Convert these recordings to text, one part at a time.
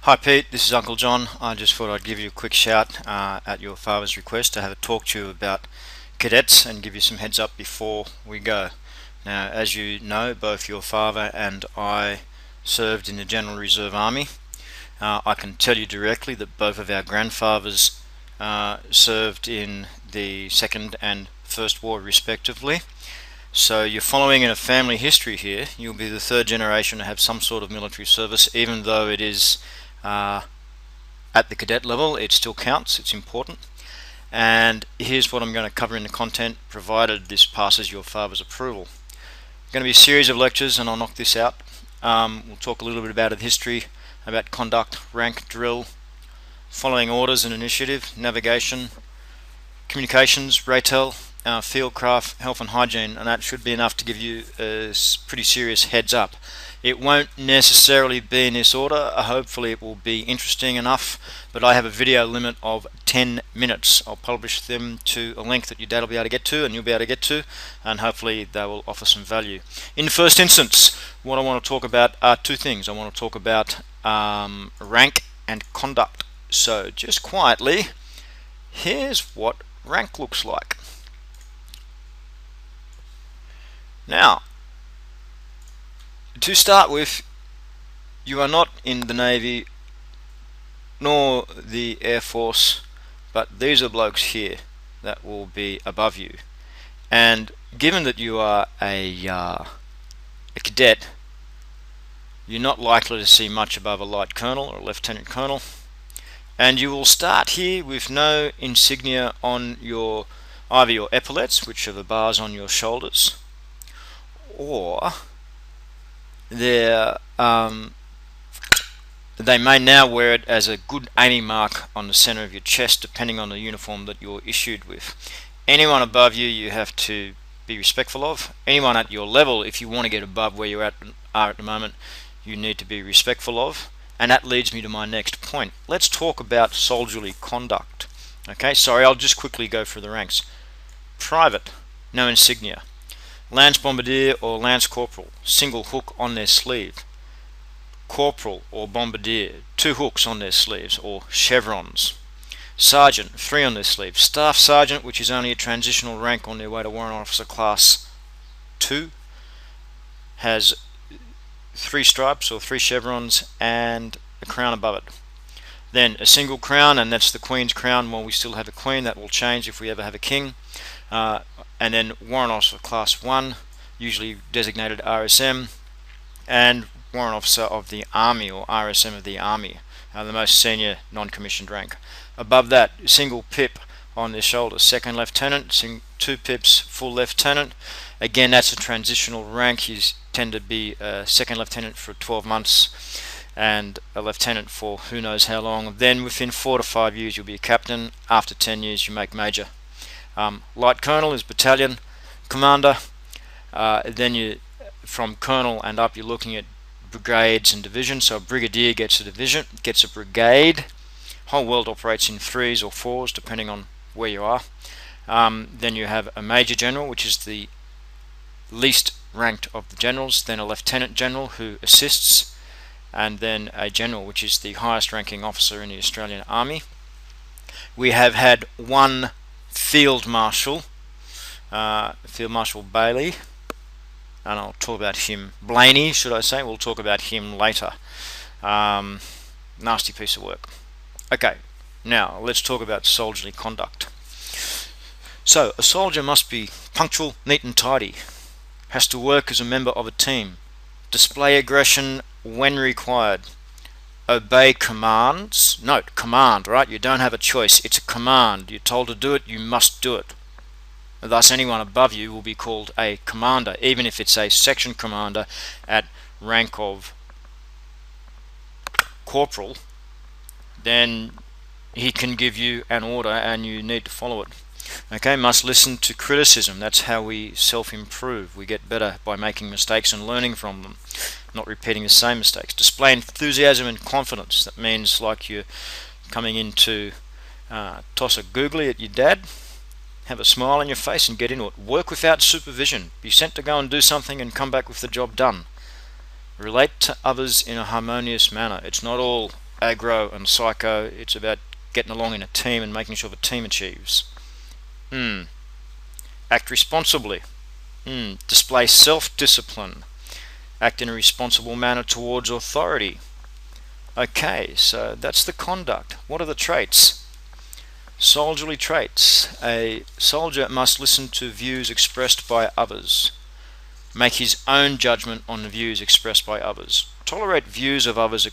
Hi Pete, this is Uncle John. I just thought I'd give you a quick shout at your father's request to have a talk to you about cadets and give you some heads up before we go. Now, as you know, both your father and I served in the General Reserve Army. I can tell you directly that both of our grandfathers served in the Second and First War respectively. So you're following in a family history here. You'll be the third generation to have some sort of military service, even though it is at the cadet level. It still counts, it's important. And here's what I'm going to cover in the content, provided this passes your father's approval. Going to be a series of lectures, and I'll knock this out. We'll talk a little bit about the history, about conduct, rank, drill, following orders and initiative, navigation, communications, RATEL, fieldcraft, health and hygiene, and that should be enough to give you a pretty serious heads up. It won't necessarily be in this order. Hopefully it will be interesting enough, but I have a video limit of 10 minutes. I'll publish them to a link that your dad will be able to get to and you'll be able to get to, and hopefully they will offer some value. In the first instance, what I want to talk about are two things. I want to talk about rank and conduct. So just quietly, here's what rank looks like. Now, to start with, you are not in the Navy nor the Air Force, but these are blokes here that will be above you. And given that you are a cadet, you're not likely to see much above a light colonel or a lieutenant colonel, and you will start here with no insignia on your either your epaulets, which are the bars on your shoulders, or they may now wear it as a good aiming mark on the center of your chest, depending on the uniform that you're issued with. Anyone above you, you have to be respectful of. Anyone at your level, if you want to get above where you are at the moment, you need to be respectful of. And that leads me to my next point. Let's talk about soldierly conduct. Okay, sorry, I'll just quickly go through the ranks. Private, no insignia. Lance Bombardier or Lance Corporal, single hook on their sleeve. Corporal or Bombardier, 2 hooks on their sleeves or chevrons. Sergeant, 3 on their sleeves. Staff Sergeant, which is only a transitional rank on their way to Warrant Officer Class 2, has 3 stripes or 3 chevrons and a crown above it. Then a single crown, and that's the Queen's crown. While we still have a Queen, that will change if we ever have a King. And then Warrant Officer Class 1, usually designated RSM, and Warrant Officer of the Army or RSM of the Army, the most senior non-commissioned rank. Above that, single pip on their shoulder, Second Lieutenant, 2 pips, Full Lieutenant. Again, that's a transitional rank. You tend to be a Second Lieutenant for 12 months and a Lieutenant for who knows how long. Then within 4 to 5 years you'll be a Captain. After 10 years you make Major. Light Colonel is Battalion Commander. Then you, from Colonel and up, you're looking at brigades and divisions. So a Brigadier gets a division, gets a brigade. Whole world operates in 3s or 4s depending on where you are. Then you have a Major General, which is the least ranked of the generals. Then a Lieutenant General who assists, and then a General, which is the highest ranking officer in the Australian Army. We have had one Field Marshal, Field Marshal Bailey, and I'll talk about him, Blaney should I say, we'll talk about him later. Nasty piece of work. Okay, now let's talk about soldierly conduct. So a soldier must be punctual, neat and tidy, has to work as a member of a team, display aggression when required, obey commands. Note, command, right? You don't have a choice. It's a command. You're told to do it, you must do it. Thus, anyone above you will be called a commander, even if it's a section commander at rank of corporal. Then he can give you an order and you need to follow it. Okay, must listen to criticism. That's how we self-improve. We get better by making mistakes and learning from them, not repeating the same mistakes. Display enthusiasm and confidence. That means like you're coming in to toss a googly at your dad, have a smile on your face and get into it. Work without supervision. Be sent to go and do something and come back with the job done. Relate to others in a harmonious manner. It's not all aggro and psycho. It's about getting along in a team and making sure the team achieves. Act responsibly. Display self-discipline. Act in a responsible manner towards authority. Okay, so that's the conduct. What are the traits? Soldierly traits. A soldier must listen to views expressed by others. Make his own judgment on the views expressed by others. Tolerate views of others,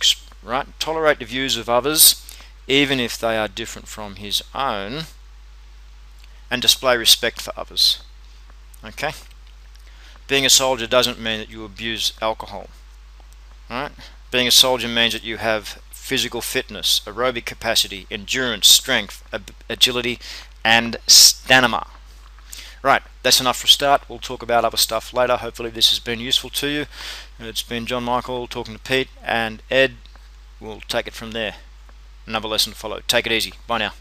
Tolerate the views of others, even if they are different from his own, and display respect for others. Okay? Being a soldier doesn't mean that you abuse alcohol. Right? Being a soldier means that you have physical fitness, aerobic capacity, endurance, strength, agility, and stamina. Right, that's enough for a start. We'll talk about other stuff later. Hopefully this has been useful to you. It's been John Michael talking to Pete and Ed. We'll take it from there. Another lesson to follow. Take it easy. Bye now.